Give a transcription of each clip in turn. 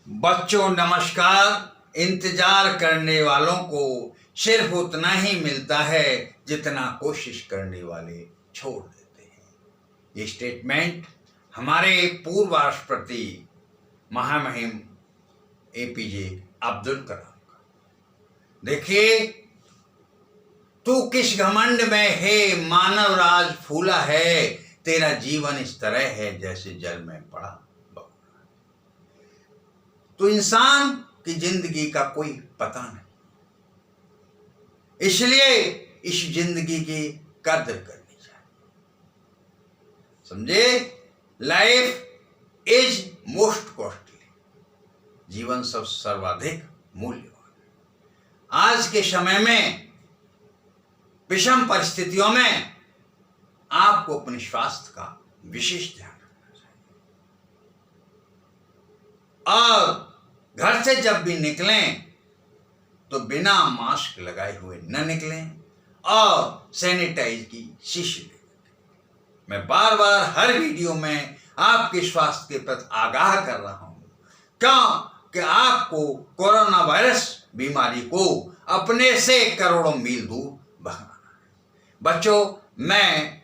बच्चों नमस्कार। इंतजार करने वालों को सिर्फ उतना ही मिलता है जितना कोशिश करने वाले छोड़ देते हैं। ये स्टेटमेंट हमारे पूर्व राष्ट्रपति महामहिम एपीजे अब्दुल कलाम का। देखिए, तू किस घमंड में है, मानव राज फूला है, तेरा जीवन इस तरह है जैसे जल में पड़ा। तो इंसान की जिंदगी का कोई पता नहीं, इसलिए इस जिंदगी की कद्र करनी चाहिए। समझे? Life is most costly. जीवन सब सर्वाधिक मूल्यवान है। आज के समय में विषम परिस्थितियों में आपको अपने स्वास्थ्य का विशेष ध्यान रखना चाहिए और घर से जब भी निकलें तो बिना मास्क लगाए हुए न निकलें और सैनिटाइज की शीशी लें। मैं बार बार हर वीडियो में आपके स्वास्थ्य के प्रति आगाह कर रहा हूं, क्यों कि आपको कोरोना वायरस बीमारी को अपने से करोड़ों मील दूर भगाना है। बच्चों, मैं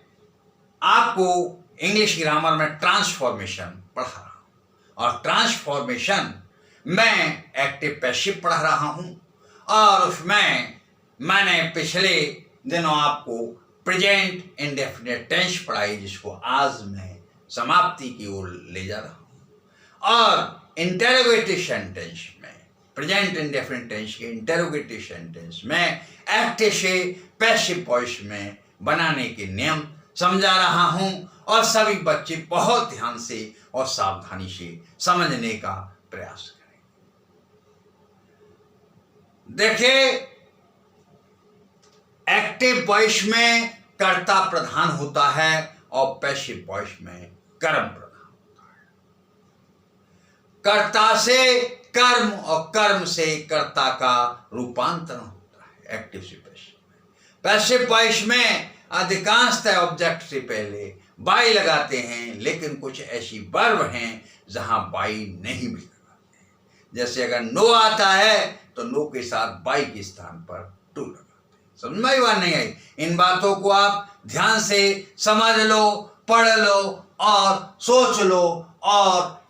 आपको इंग्लिश ग्रामर में ट्रांसफॉर्मेशन पढ़ा रहा हूं और ट्रांसफॉर्मेशन मैं एक्टिव पैसिव पढ़ा रहा हूं और उसमें मैंने पिछले दिनों आपको प्रेजेंट इंडेफिनिट टेंस पढ़ाई, जिसको आज मैं समाप्ति की ओर ले जा रहा हूं। और इंटेरोगेटिव सेंटेंस में, प्रेजेंट इंडेफिनिट टेंस के इंटेरोगेटिव सेंटेंस में एक्टिव से पैसिव वॉइस में बनाने के नियम समझा रहा हूं और सभी बच्चे बहुत ध्यान से और सावधानी से समझने का प्रयास करें। देखिए, एक्टिव वॉइस में कर्ता प्रधान होता है और पैसिव वॉइस में कर्म प्रधान होता है। कर्ता से कर्म और कर्म से कर्ता का रूपांतरण होता है एक्टिव से पैसिव में। पैसिव वॉइस में अधिकांशतः ऑब्जेक्ट से पहले बाई लगाते हैं, लेकिन कुछ ऐसी वर्ब हैं जहां बाई नहीं भी लगाते हैं। जैसे अगर नो आता है तो नो के साथ बाई के स्थान पर टू लगाते हैं। समझ में आई बात नहीं आई? इन बातों को आप ध्यान से समझ लो, पढ़ लो और सोच लो। और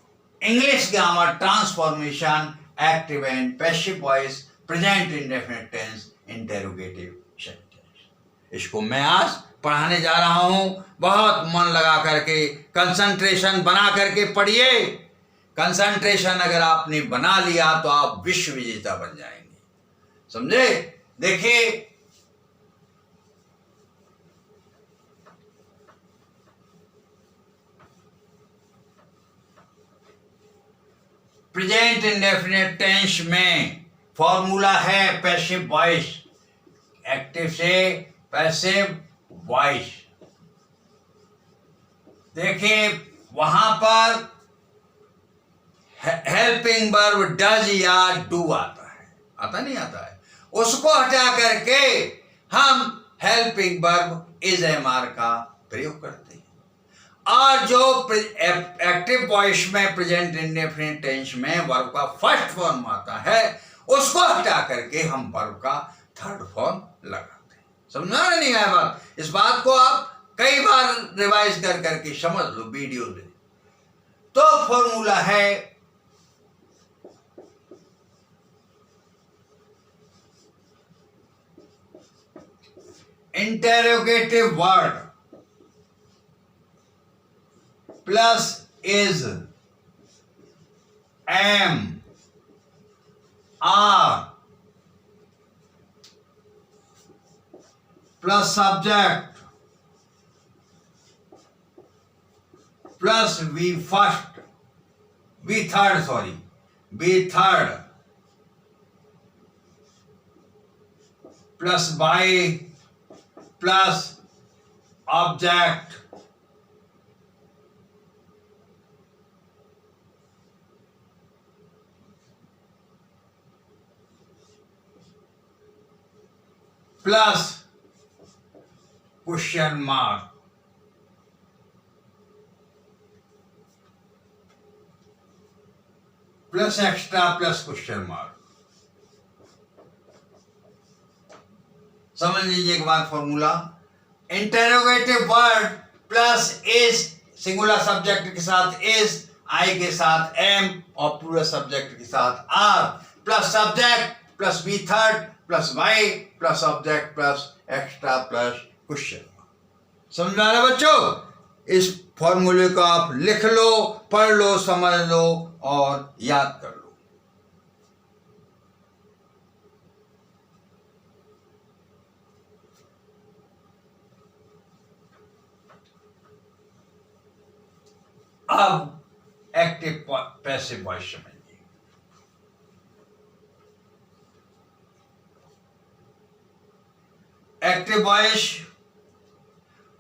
English grammar transformation, active and passive voice, present indefinite tense, interrogative sentence, इसको मैं आज पढ़ाने जा रहा हूं। बहुत मन लगा करके, कंसंट्रेशन बना करके पढ़िए। कंसंट्रेशन अगर आपने बना लिया तो आप विश्व विजेता बन जाएंगे। समझे? देखिए, प्रेजेंट इंडेफिनिट टेंस में फॉर्मूला है पैसिव वॉइस, एक्टिव से पैसिव वॉइस। देखिए, वहां पर हेल्पिंग वर्ब डज या डू आता है, आता नहीं आता है, उसको हटा करके हम हेल्पिंग वर्ब इज एमआर का प्रयोग करते हैं। और जो एक्टिव वॉइस में प्रेजेंट इंडेफिनिट टेंस में वर्ब का फर्स्ट फॉर्म आता है, उसको हटा करके हम वर्ब का थर्ड फॉर्म लगाते हैं। समझा नहीं आया बात? इस बात को आप कई बार रिवाइज कर करके समझ लो वीडियो में। तो फॉर्मूला है interrogative word plus is am are plus subject plus V third plus by plus object plus question mark. Plus extra plus question mark. समझ लीजिए एक बार formula, interrogative word plus is, singular subject के साथ is, आई के साथ M और plural subject के साथ are, plus subject plus be third plus Y plus object plus extra plus question. समझ में आ रहा बच्चों? इस फॉर्मूले को आप लिख लो, पढ़ लो, समझ लो और याद कर लो। अब एक्टिव पैसिव वॉइस समझिए। Active voice,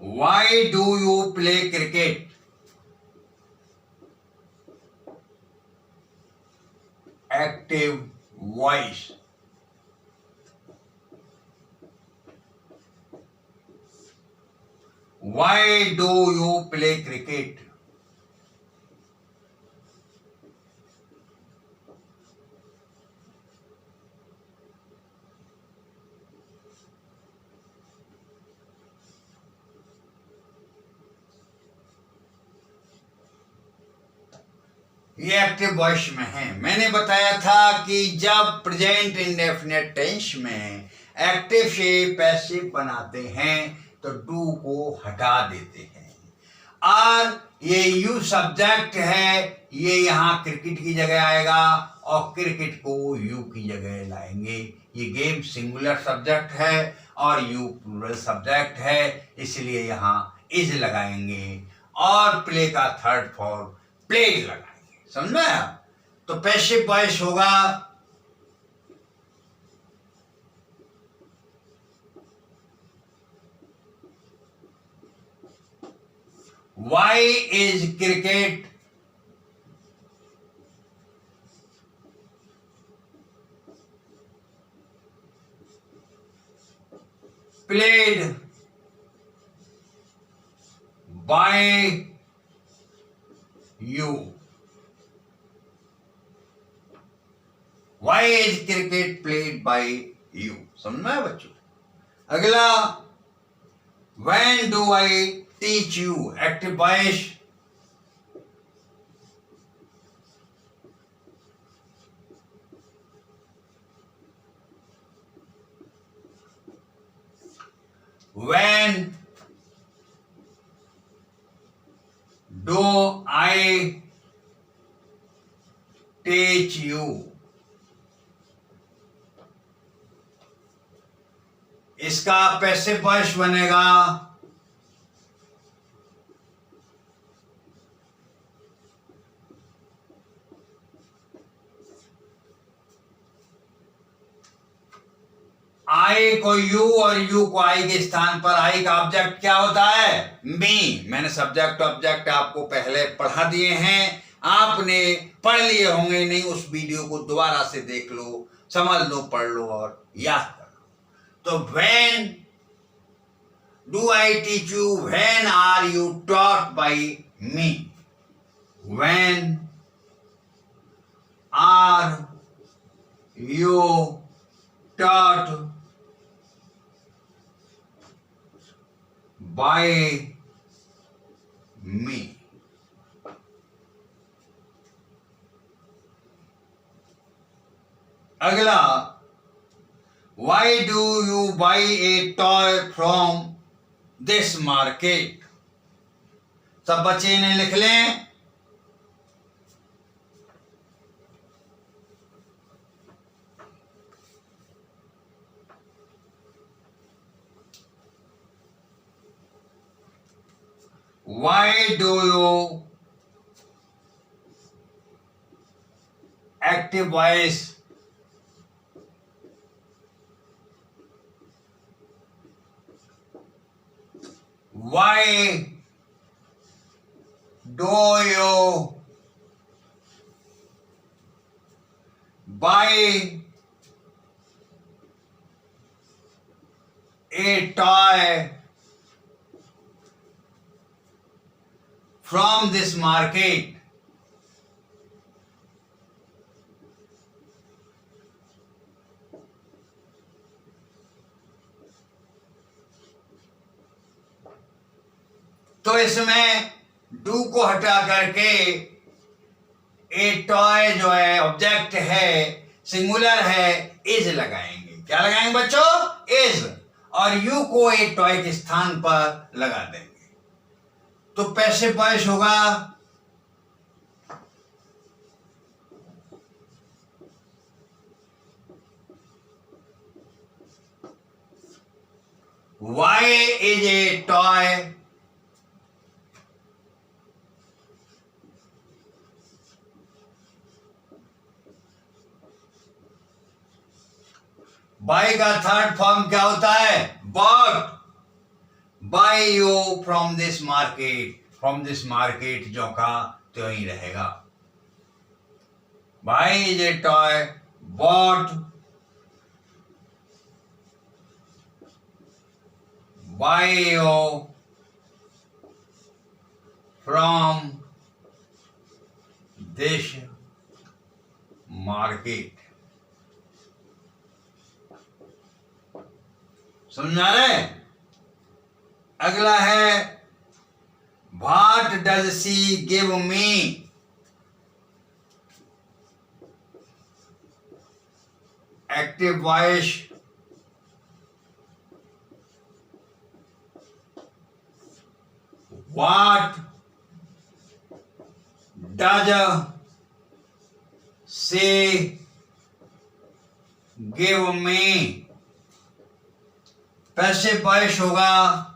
why do you play cricket? Active voice, why do you play cricket? ये एक्टिव वॉइस में है। मैंने बताया था कि जब प्रेजेंट इंडेफिनिट टेंस में एक्टिव से पैसिव बनाते हैं तो डू को हटा देते हैं, और ये यू सब्जेक्ट है, ये यहाँ क्रिकेट की जगह आएगा और क्रिकेट को यू की जगह लाएंगे। ये गेम सिंगुलर सब्जेक्ट है और यू प्लूरल सब्जेक्ट है, इसलिए यहाँ इज लगाएंगे और प्ले का थर्ड फॉर्म प्लेड लगाएंगे। समझ में आया? तो पैसिव वॉइस होगा why is cricket played by you? Why is cricket played by you? समझ में आया बच्चों? अगला, when do I teach you? Active voice, when do I teach you? इसका पैसिव वॉइस बनेगा आई को यू और यू को आई के स्थान पर आई का ऑब्जेक्ट क्या होता है? मी। मैंने सब्जेक्ट ऑब्जेक्ट आपको पहले पढ़ा दिए हैं, आपने पढ़ लिए होंगे, नहीं उस वीडियो को दोबारा से देख लो, समझ लो, पढ़ लो और याद कर लो। तो when do I teach you? When are you taught by me? When are you taught by me? अगला, why do you buy a toy from this market? सब बच्चे इन्हें लिख लें। Why do you active voice why do you buy a toy from this market? तो इसमें do को हटा करके ए टॉय जो है ऑब्जेक्ट है सिंगुलर है इज लगाएंगे। क्या लगाएंगे बच्चों? इज। और यू को ए टॉय के स्थान पर लगा देंगे तो पैसिव वॉइस होगा Y is a toy buy का थर्ड फॉर्म क्या होता है? Bought. By you from this market. From this market जो का तो ही रहेगा। Why is a toy bought by you from this market. समझा रहे? अगला है what does she give me. Active voice what does she give me. Passive voice होगा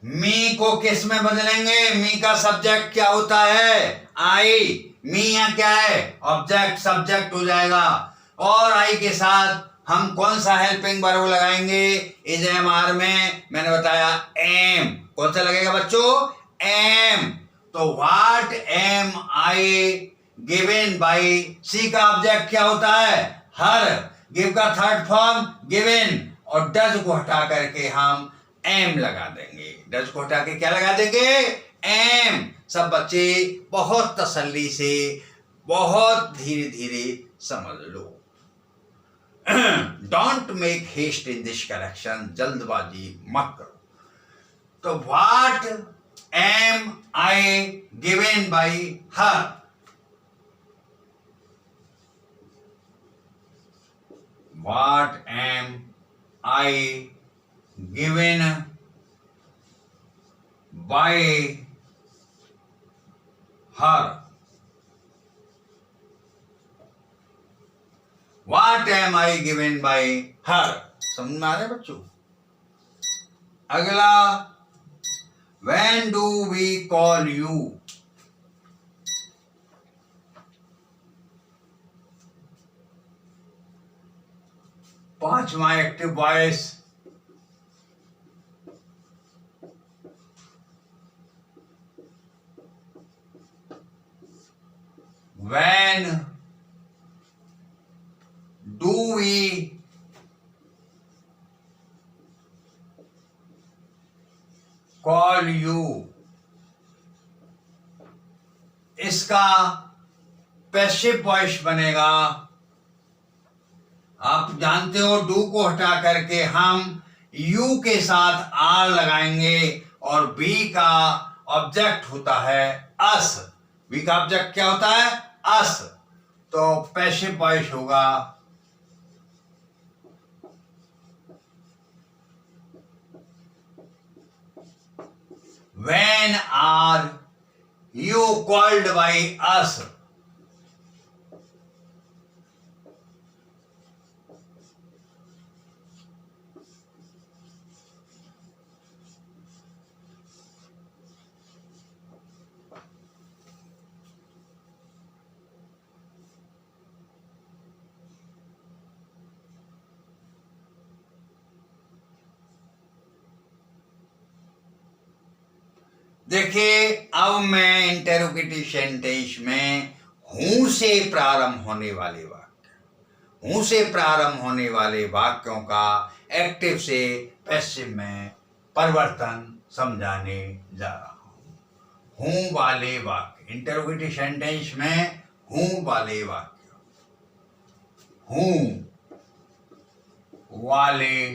मी को किस में बदलेंगे? मी का सब्जेक्ट क्या होता है? आई। मी या क्या है? ऑब्जेक्ट सब्जेक्ट हो जाएगा। और आई के साथ हम कौन सा हेल्पिंग वर्ब लगाएंगे? इज एम आर में मैंने बताया एम। कौन सा लगेगा बच्चों? एम। तो what am I given by. She का ऑब्जेक्ट क्या होता है? हर। गिव का थर्ड फॉर्म गिवन और डज को हटा करके हम एम लगा देंगे। डज को हटा के क्या लगा देंगे? एम। सब बच्चे बहुत तसल्ली से बहुत धीरे धीरे समझ लो। Don't make haste in this correction. जल्दबाजी मत करो। तो what am I given by her. What am I given by her. What am I given by her? समझ में आ रहा है बच्चों? अगला when do we call you? पांचवा active voice when do we call you? इसका पैसिव वॉइस बनेगा। आप जानते हो डू को हटा करके हम यू के साथ आर लगाएंगे और बी का ऑब्जेक्ट होता है अस। बी का ऑब्जेक्ट क्या होता है? अस। तो पैसिव वॉइस होगा when are you called by us? देखिए अब मैं इंटेरोगेटिव सेंटेंस में हूं से प्रारंभ होने वाले वाक्य, हूं से प्रारंभ होने वाले वाक्यों का एक्टिव से पैसिव में परिवर्तन समझाने जा रहा हूं। हूं वाले वाक्य इंटेरोगेटिव सेंटेंस में हूं वाले वाक्य, हूं वाले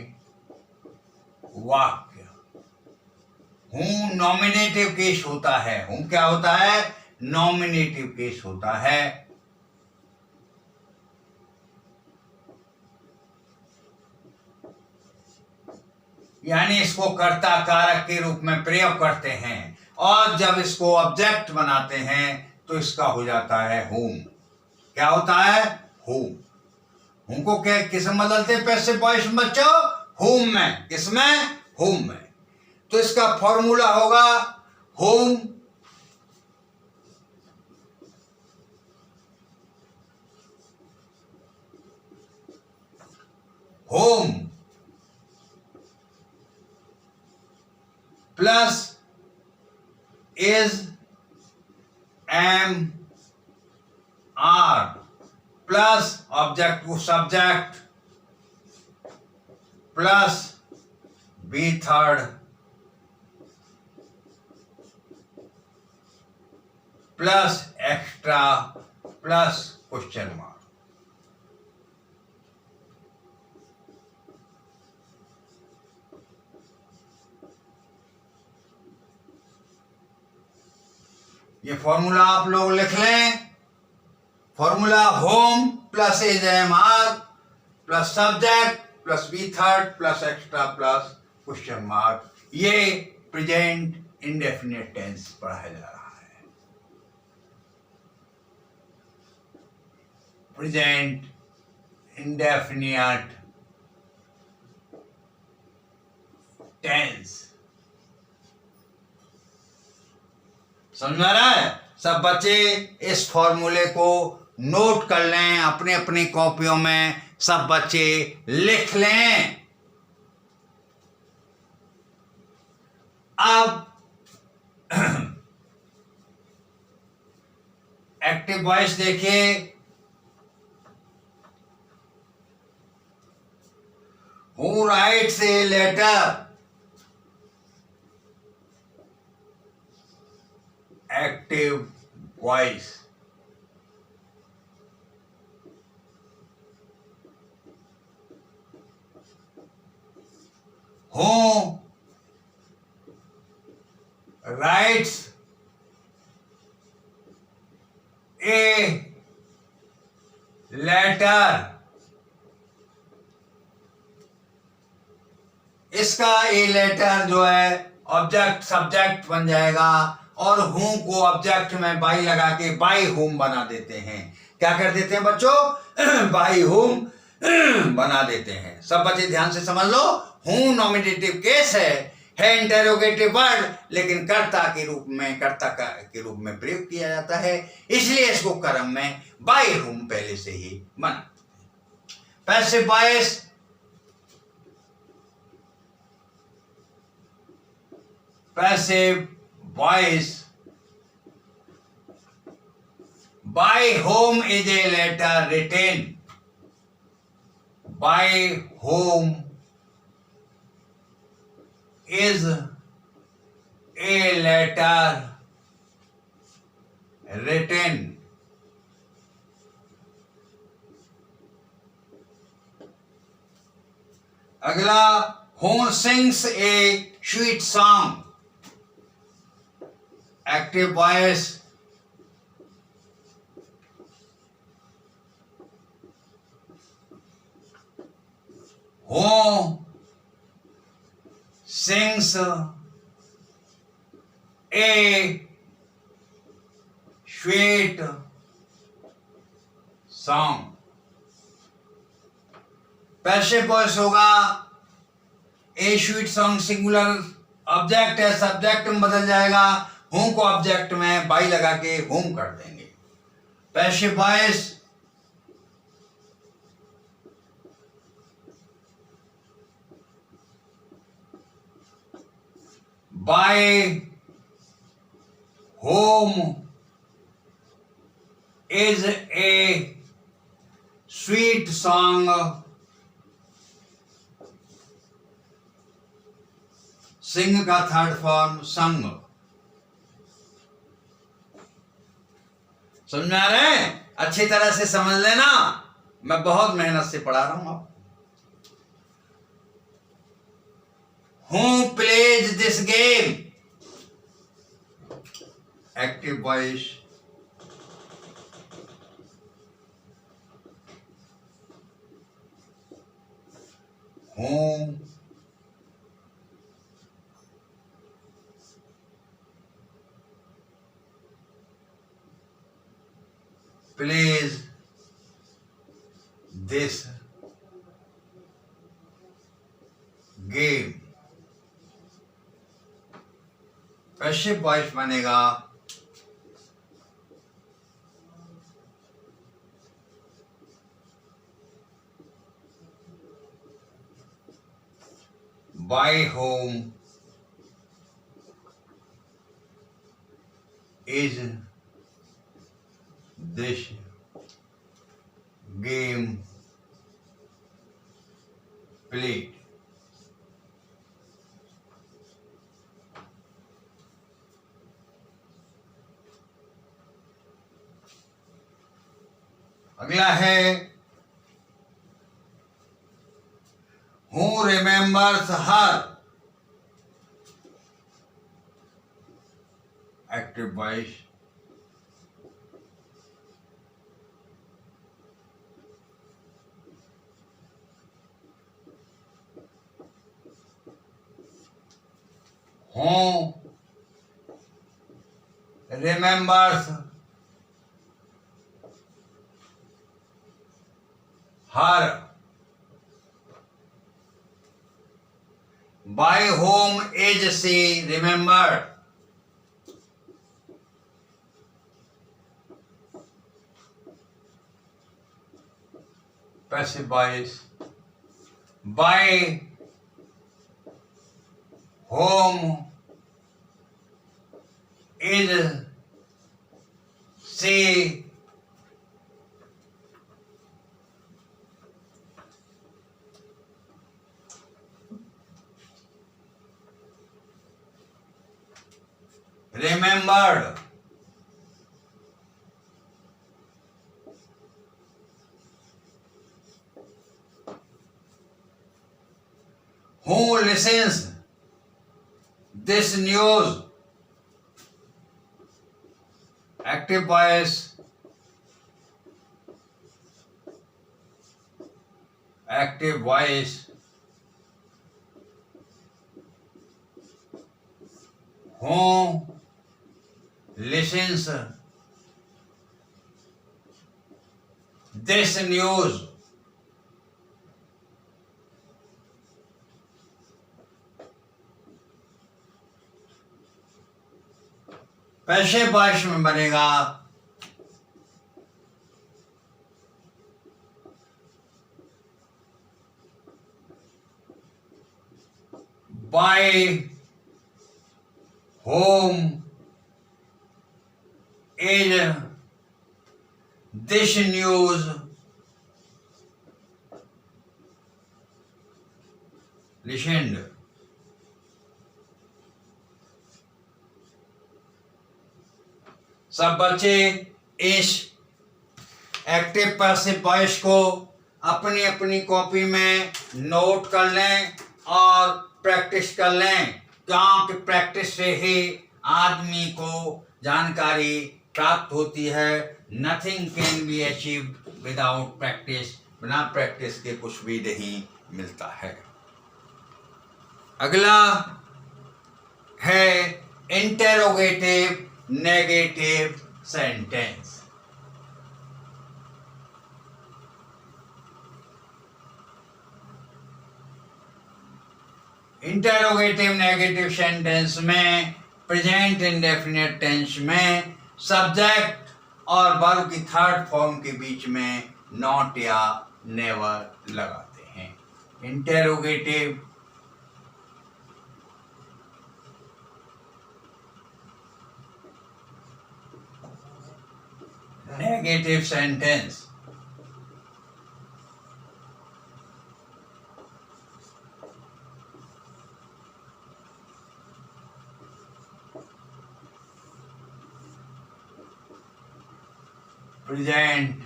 वाक्य। हूं नॉमिनेटिव केस होता है। हूं क्या होता है? नॉमिनेटिव केस होता है। यानी इसको कर्ता कारक के रूप में प्रयोग करते हैं, और जब इसको ऑब्जेक्ट बनाते हैं तो इसका हो जाता है हूम। क्या होता है? हूम। हूम को क्या किसमें बदलते हैं पैसिव वॉइस में बच्चों? हूम में। किसमें? हूम में। तो इसका फॉर्मूला होगा whom whom plus is am are plus object को subject plus be third plus extra plus question mark. ये फॉर्मूला आप लोग लिख लें। Formula whom plus is am are plus subject plus be third plus extra plus question mark. ये present indefinite tense पढ़ाया जा रहा है। Present indefinite tense. समझ में आ रहा है? सब बच्चे इस फॉर्मूले को नोट कर लें, अपने अपनी कॉपियों में सब बच्चे लिख लें। अब एक्टिव वॉइस देखिए। Who writes a letter. Active voice. Who writes a letter. इसका ए लेटर जो है ऑब्जेक्ट सब्जेक्ट बन जाएगा, और हूं को ऑब्जेक्ट में बाई लगा के बाई होम बना देते हैं। क्या कर देते हैं बच्चों? बाई होम बना देते हैं। सब बच्चे ध्यान से समझ लो। हूं नॉमिनेटिव केस है इंटेरोगेटिव वर्ड, लेकिन कर्ता के रूप में प्रयोग किया जाता है, इसलिए इसको क्रम में बाई होम पहले से ही बना। Passive voice passive voice by whom is a letter written? By whom is a letter written? अगला, who sings a sweet song? Active voice who sings a sweet song. Passive voice होगा a sweet song, singular object है, subject में बदल जाएगा, हूं को object में by लगा के होम कर देंगे। Passive voice by whom is a sweet song सिंग का थर्ड फॉर्म संग, समझ में आ रहे हैं? अच्छी तरह से समझ लेना, मैं बहुत मेहनत से पढ़ा रहा हूं आप। Who plays this game? Active voice. Who plays this game? Passive voice बनेगा by whom is this game played? अगला है Who remembers her? Active voice. Who remembers her? By whom is she remembered? Passive voice. By whom is she remembered? Who listens this news? Active voice. Active voice. Who listens this news? Passive voice में बनेगा by whom is this news listened? सब बच्चे इस active passive voice को अपनी अपनी copy में note कर लें और प्रैक्टिस कर लें, क्योंकि प्रैक्टिस से ही आदमी को जानकारी प्राप्त होती है। Nothing can be achieve without practice, बिना प्रैक्टिस के कुछ भी नहीं मिलता है। अगला है interrogative negative sentence. Interrogative negative sentence में प्रेजेंट इंडेफिनिट टेंस में सब्जेक्ट और वर्ब की थर्ड फॉर्म के बीच में नॉट या नेवर लगाते हैं। Interrogative negative sentence present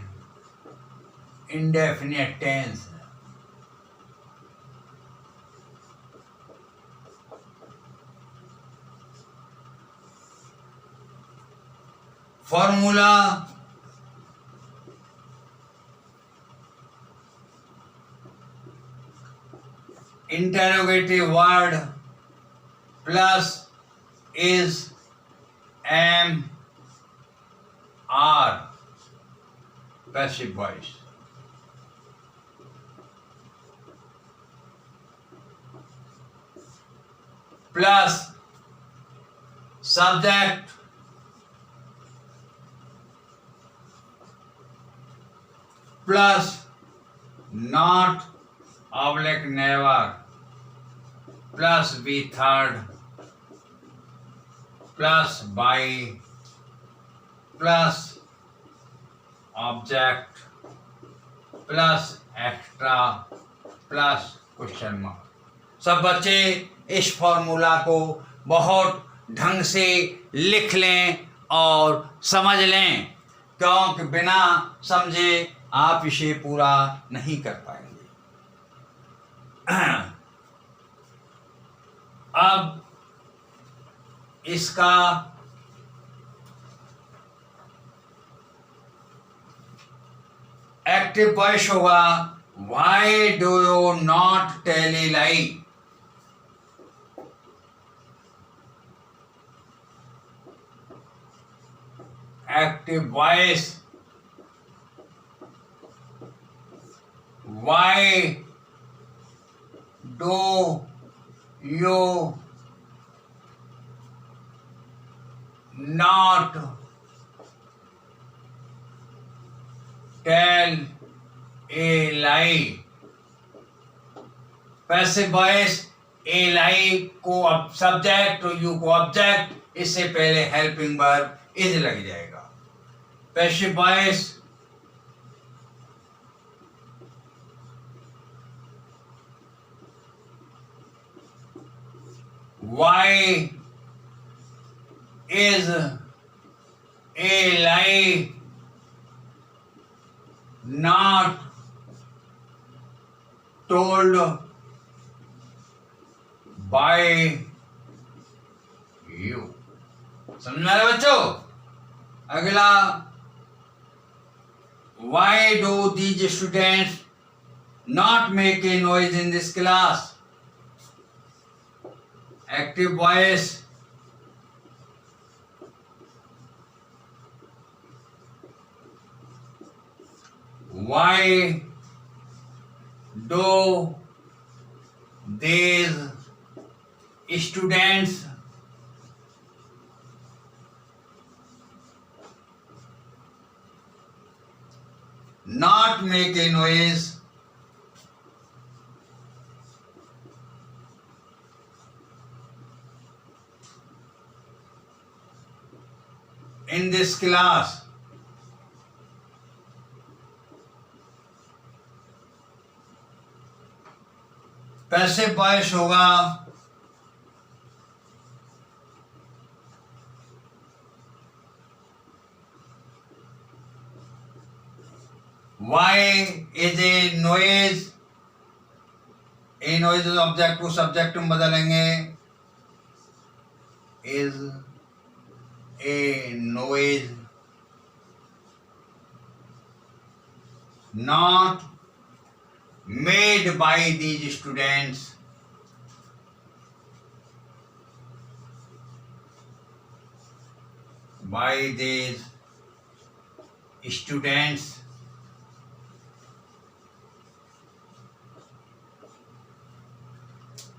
indefinite tense. Formula interrogative word plus is am are passive voice. Plus subject plus not oblique never plus be third plus by plus object plus extra plus question mark. सब बच्चे इस formula को बहुत ढंग से लिख लें और समझ लें, क्योंकि बिना समझे आप इसे पूरा नहीं कर पाएंगे। अब इसका एक्टिव वॉइस होगा why do you not tell a lie. Active voice why do you not tell a lie। Passive voice a lie को अब सब्जेक्ट और यू को ऑब्जेक्ट, इससे पहले हेल्पिंग वर्ब इज लग जाएगा। Passive voice why is a lie not told by you। समझ में आ रहा बच्चों? अगला, why do these students not make a noise in this class। Active voice why do these students not make a noise in this class। Passive voice होगा why is a noise, a noise object को subject में बदलेंगे, is a noise not made by these students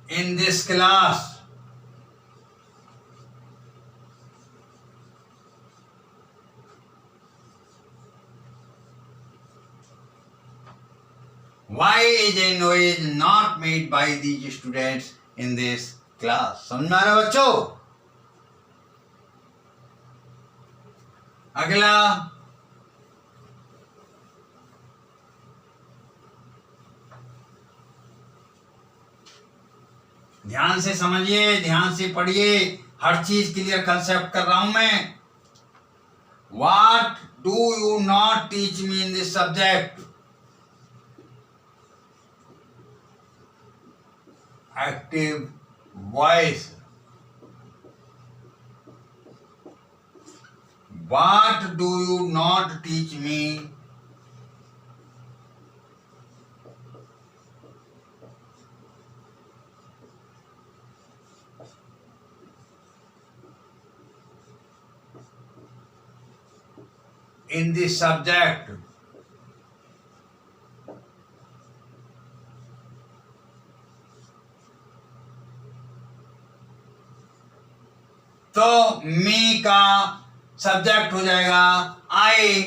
in this class। Why is a noise not made by these students in this class। समझ में आ रहा है बच्चों? अगला, ध्यान से समझिए, ध्यान से पढ़िए, हर चीज क्लियर कंसेप्ट कर रहा हूं मैं। What do you not teach me in this subject? Active voice. What do you not teach me? In this subject. तो मी का सब्जेक्ट हो जाएगा आई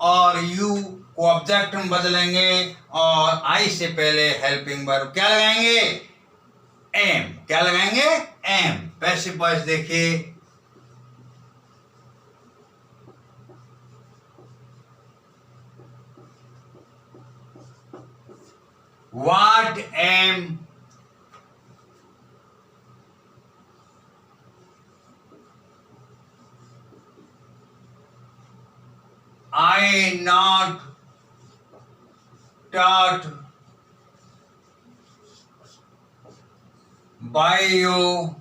और यू को ऑब्जेक्ट में बदलेंगे और आई से पहले हेल्पिंग वर्ब क्या लगाएंगे? एम। क्या लगाएंगे? एम। पैसिव वॉइस देखिए, What am I not taught by you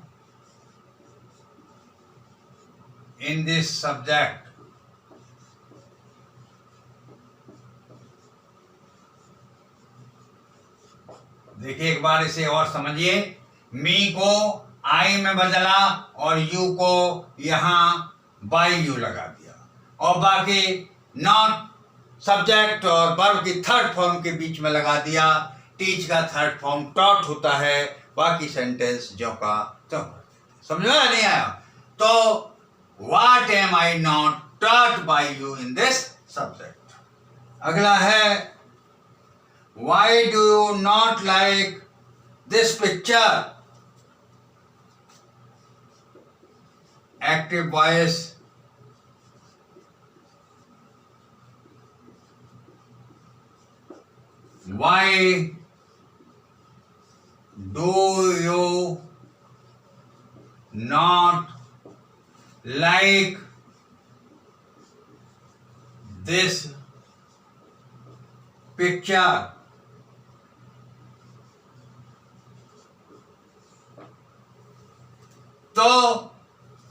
in this subject? देखिए एक बार इसे और समझिए। मी को आई में बदला और यू को यहां बाई यू लगा दिया और बाकी नॉट सब्जेक्ट और वर्ब की थर्ड फॉर्म के बीच में लगा दिया। टीच का थर्ड फॉर्म टॉट होता है, बाकी सेंटेंस जो का तो। समझ में नहीं आया? तो what am I not taught by you in this subject. अगला है why do you not like this picture? Active voice. Why do you not like this picture? तो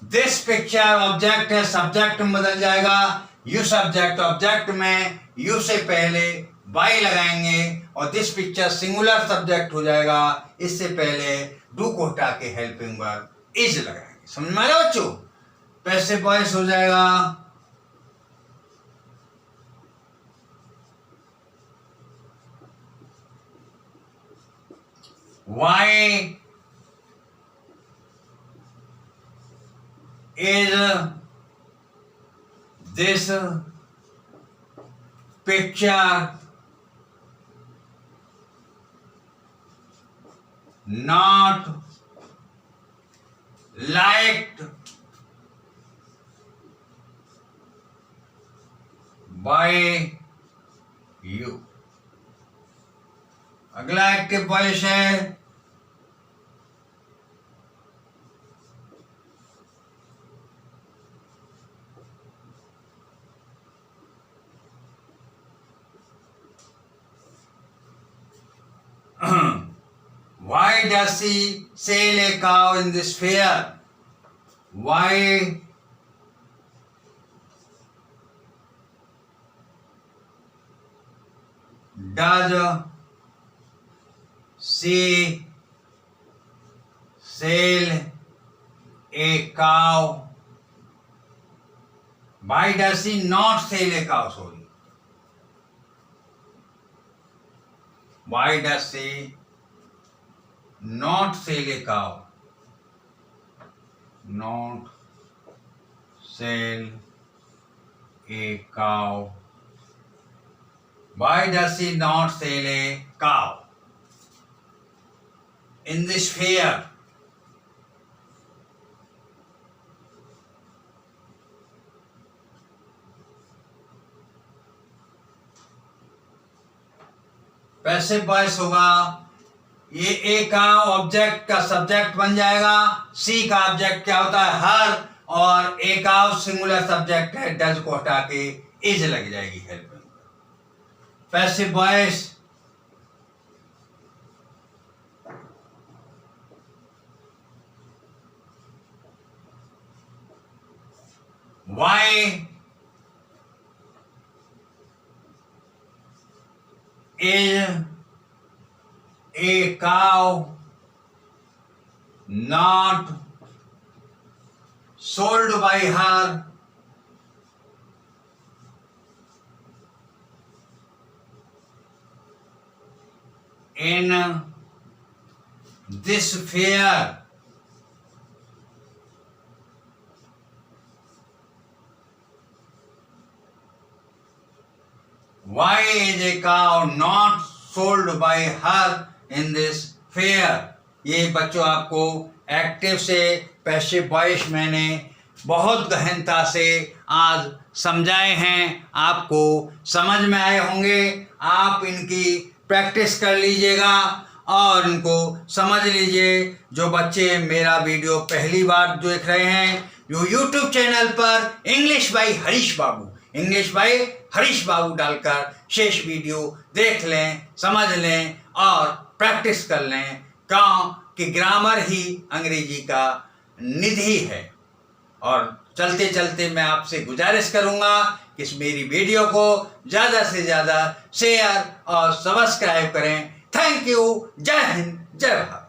दिस पिक्चर ऑब्जेक्ट है, सब्जेक्ट में बदल जाएगा। यू सब्जेक्ट, ऑब्जेक्ट में you से पहले बाई लगाएंगे और दिस पिक्चर सिंगुलर सब्जेक्ट हो जाएगा। इससे पहले डू को हटा के हेल्पिंग वर्ब इज लगाएंगे। समझ में आ रहा बच्चों? पैसिव वॉइस हो जाएगा why is this picture not liked by you? अगला एक्टिव वॉइस है why does he sail a cow in this fair? Why does she sail a cow? Why does she not sail a cow? Sorry. Why does she not sail a cow? Not sail a cow. Why does she not sail a cow in this fair? Passive voice होगा ये ए का object का subject बन जाएगा। सी का object क्या होता है? हर, और ए का सिंगुलर सब्जेक्ट है, डज को हटा के इज लग जाएगी helping. Passive voice why is a cow not sold by her in this fair? Why is a cow not sold by her in this fair? ये बच्चों आपको एक्टिव से पैसिव वॉइस मैंने बहुत गहनता से आज समझाए हैं, आपको समझ में आए होंगे। आप इनकी प्रैक्टिस कर लीजिएगा और इनको समझ लीजिए। जो बच्चे मेरा वीडियो पहली बार देख रहे हैं, जो यूट्यूब चैनल पर इंग्लिश बाय हरीश बाबू डालकर शेष वीडियो देख लें, समझ लें और प्रैक्टिस कर लें, क्योंकि ग्रामर ही अंग्रेजी का निधि है। और चलते चलते मैं आपसे गुजारिश करूंगा कि इस मेरी वीडियो को ज़्यादा से ज़्यादा शेयर और सब्सक्राइब करें। Thank you. जय हिंद, जय भारत।